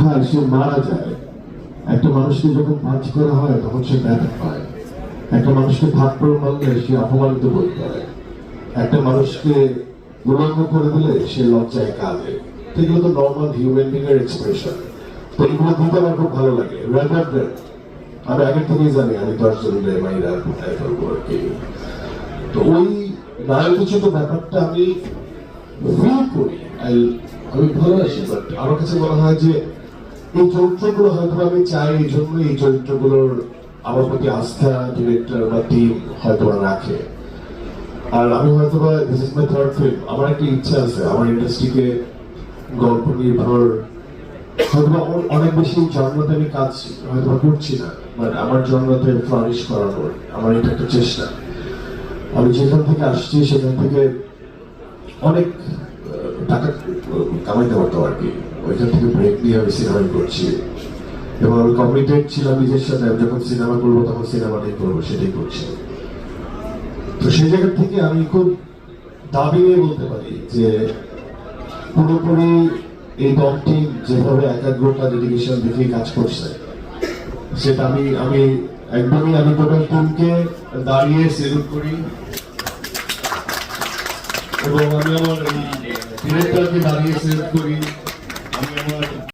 খায় সে মারা যায়। একটা মানুষকে যখন পাঁচ করা হয় তখন সে ব্যথা পায়। একটা মানুষকে থাপ্পড় মারলে সে অপমানিত বোধ করে। একটা মানুষকে উলঙ্গ করে দিলে সে লজ্জায় কাঁদে। এগুলো তো নর্মাল হিউম্যান বিং এর এক্সপ্রেশন। তো এগুলো দিতে আমার খুব ভালো লাগে। রাদার দ্যান আমি আগে থেকেই জানি আমি 10 জনের মাইরা কোথায় ফেলবো আর কি। তো ওই নায়কোচিত ব্যাপারটা আমি ফিল করি, আমি ভালোবাসি। বাট আমার কাছে মনে হয় যে এই চরিত্রগুলো হয়তো আমি চাই, এই জন্য এই চরিত্রগুলোর আমার প্রতি আস্থা ডিরেক্টর বা টিম হয়তো রাখে। আর আমি হয়তো বা this is my third film, আমার একটা ইচ্ছা আছে আমার ইন্ডাস্ট্রিকে গল্প নির্ভর হয়তো অনেক বেশি জন্মতে আমি কাজ হয়তো করছি না, বাট আমার জন্মতে ফ্লারিশ করানোর আমার এটা একটা চেষ্টা। আমি যেখান থেকে আসছি সেখান থেকে অনেক টাকা কামাইতে পারতাম আর কি। ওইখান থেকে ব্রেক নিয়ে আমি সিনেমাই করছি এবং আমি কমিটেড ছিলাম নিজের সাথে। আমি যখন সিনেমা করবো তখন সিনেমাটাই করবো, সেটাই করছি। তো সেই জায়গা থেকে আমি খুব দাবি নিয়ে বলতে পারি যে পুরোপুরি এই দলটি যেভাবে একাগ্রতা ডেডিকেশন দেখে কাজ করছে সেটা আমি একদমই আমি টোটাল টিমকে দাঁড়িয়ে সেলুট করি এবং আমি আমার ডিরেক্টরকে দাঁড়িয়ে সেলুট করি। আমি আমার